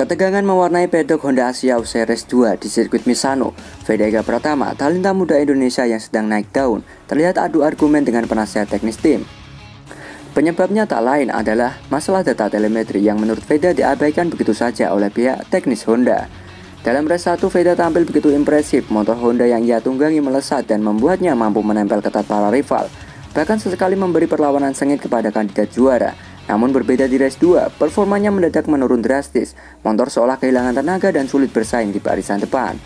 Ketegangan mewarnai pedok Honda Asia usai race 2 di sirkuit Misano. Veda Ega Pratama, talenta muda Indonesia yang sedang naik daun, terlihat adu argumen dengan penasihat teknis tim. Penyebabnya tak lain adalah masalah data telemetri yang menurut Veda diabaikan begitu saja oleh pihak teknis Honda. Dalam race 1, Veda tampil begitu impresif, motor Honda yang ia tunggangi melesat dan membuatnya mampu menempel ketat para rival. Bahkan sesekali memberi perlawanan sengit kepada kandidat juara. Namun berbeda di race 2, performanya mendadak menurun drastis. Motor seolah kehilangan tenaga dan sulit bersaing di barisan depan.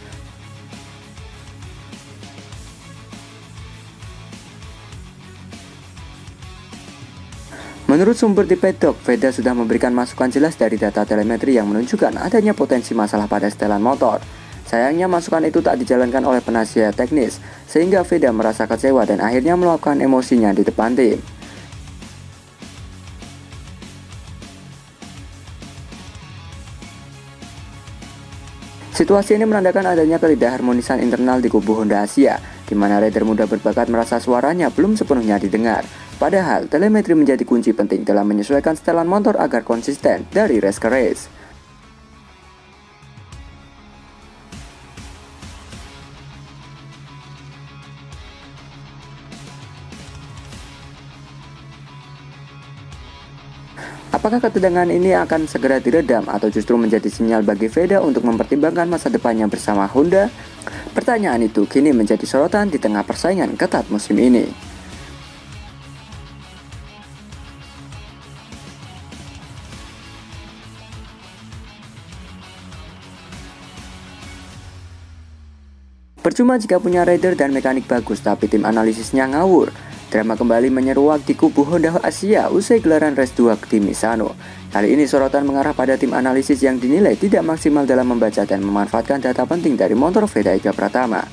Menurut sumber di pedok, Veda sudah memberikan masukan jelas dari data telemetri yang menunjukkan adanya potensi masalah pada setelan motor. Sayangnya masukan itu tak dijalankan oleh penasihat teknis, sehingga Veda merasa kecewa dan akhirnya meluapkan emosinya di depan tim. Situasi ini menandakan adanya ketidakharmonisan internal di kubu Honda Asia, di mana rider muda berbakat merasa suaranya belum sepenuhnya didengar. Padahal, telemetri menjadi kunci penting dalam menyesuaikan setelan motor agar konsisten dari race ke race. Apakah ketegangan ini akan segera diredam atau justru menjadi sinyal bagi Veda untuk mempertimbangkan masa depannya bersama Honda? Pertanyaan itu kini menjadi sorotan di tengah persaingan ketat musim ini. Percuma jika punya rider dan mekanik bagus tapi tim analisisnya ngawur. Drama kembali menyeruak di kubu Honda Asia usai gelaran race 2 di Misano. Kali ini sorotan mengarah pada tim analisis yang dinilai tidak maksimal dalam membaca dan memanfaatkan data penting dari motor Veda Ega Pratama.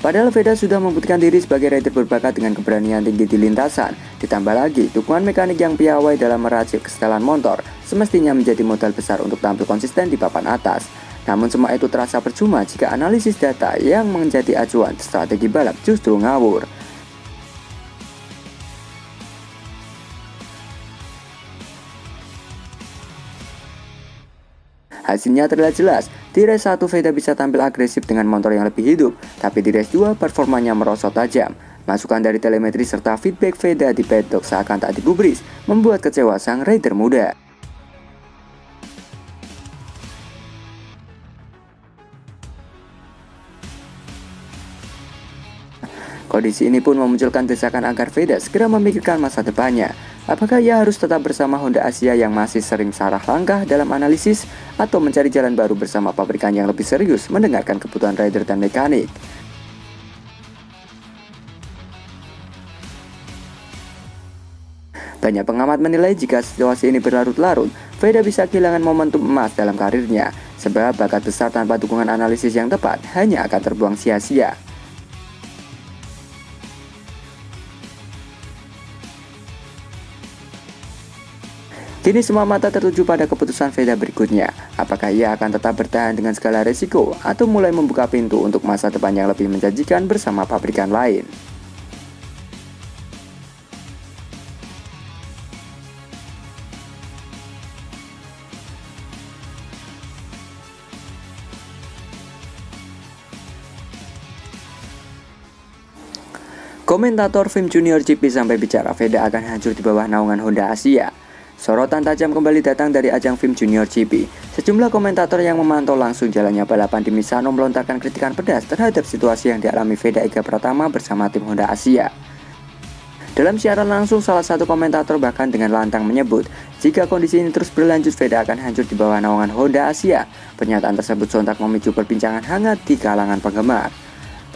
Padahal Veda sudah membuktikan diri sebagai rider berbakat dengan keberanian tinggi di lintasan. Ditambah lagi, dukungan mekanik yang piawai dalam meracik setelan motor semestinya menjadi modal besar untuk tampil konsisten di papan atas. Namun semua itu terasa percuma jika analisis data yang menjadi acuan strategi balap justru ngawur. Hasilnya terlihat jelas, di race 1 Veda bisa tampil agresif dengan motor yang lebih hidup, tapi di race 2 performanya merosot tajam. Masukan dari telemetri serta feedback Veda di pedok seakan tak digubris, membuat kecewa sang rider muda. Kondisi ini pun memunculkan desakan agar Veda segera memikirkan masa depannya. Apakah ia harus tetap bersama Honda Asia yang masih sering salah langkah dalam analisis, atau mencari jalan baru bersama pabrikan yang lebih serius mendengarkan kebutuhan rider dan mekanik? Banyak pengamat menilai jika situasi ini berlarut-larut, Veda bisa kehilangan momentum emas dalam karirnya, sebab bakat besar tanpa dukungan analisis yang tepat hanya akan terbuang sia-sia. Kini semua mata tertuju pada keputusan Veda berikutnya. Apakah ia akan tetap bertahan dengan segala resiko atau mulai membuka pintu untuk masa depan yang lebih menjanjikan bersama pabrikan lain? Komentator Film Junior GP sampai bicara Veda akan hancur di bawah naungan Honda Asia. Sorotan tajam kembali datang dari ajang Film Junior GP. Sejumlah komentator yang memantau langsung jalannya balapan di Misano melontarkan kritikan pedas terhadap situasi yang dialami Veda Ega Pratama bersama tim Honda Asia. Dalam siaran langsung, salah satu komentator bahkan dengan lantang menyebut, jika kondisi ini terus berlanjut, Veda akan hancur di bawah naungan Honda Asia. Pernyataan tersebut sontak memicu perbincangan hangat di kalangan penggemar.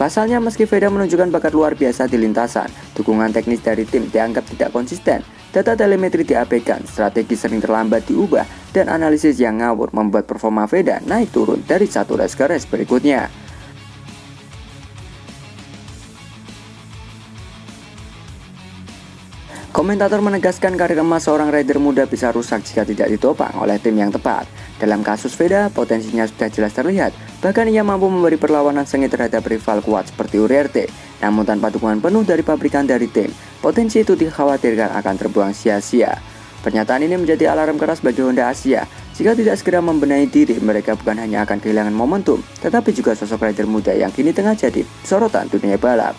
Pasalnya, meski Veda menunjukkan bakat luar biasa di lintasan, dukungan teknis dari tim dianggap tidak konsisten, data telemetri diabaikan, strategi sering terlambat diubah, dan analisis yang ngawur membuat performa Veda naik turun dari satu race ke race berikutnya. Komentator menegaskan karir emas seorang rider muda bisa rusak jika tidak ditopang oleh tim yang tepat. Dalam kasus Veda, potensinya sudah jelas terlihat, bahkan ia mampu memberi perlawanan sengit terhadap rival kuat seperti Uriarte. Namun tanpa dukungan penuh dari pabrikan dari tim, potensi itu dikhawatirkan akan terbuang sia-sia. Pernyataan ini menjadi alarm keras bagi Honda Asia, Jika tidak segera membenahi diri, mereka bukan hanya akan kehilangan momentum, tetapi juga sosok rider muda yang kini tengah jadi sorotan dunia balap.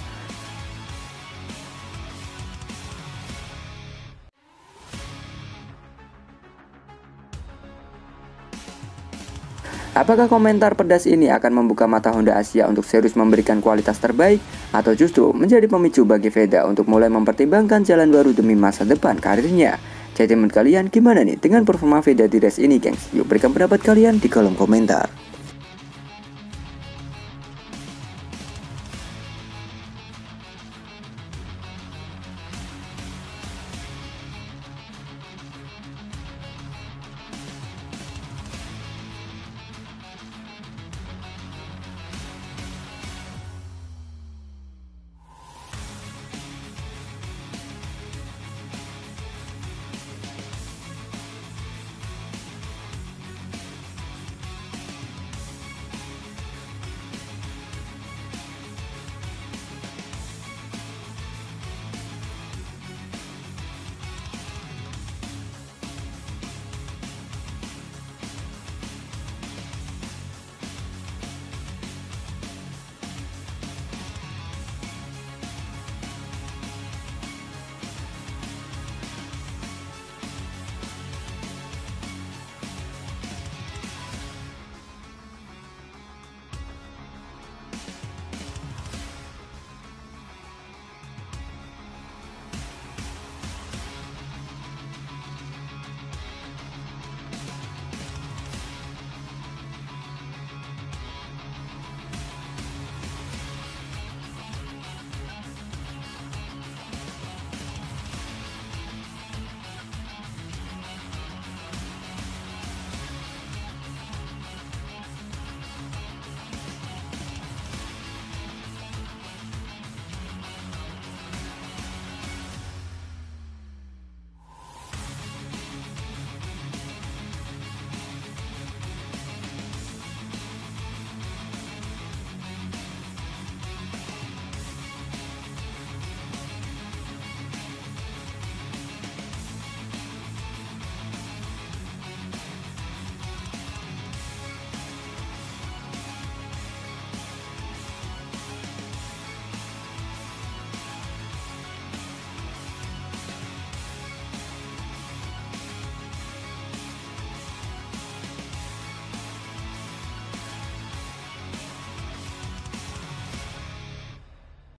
Apakah komentar pedas ini akan membuka mata Honda Asia untuk serius memberikan kualitas terbaik, atau justru menjadi pemicu bagi Veda untuk mulai mempertimbangkan jalan baru demi masa depan karirnya? Jadi menurut kalian gimana nih dengan performa Veda di race ini, gengs? Yuk berikan pendapat kalian di kolom komentar.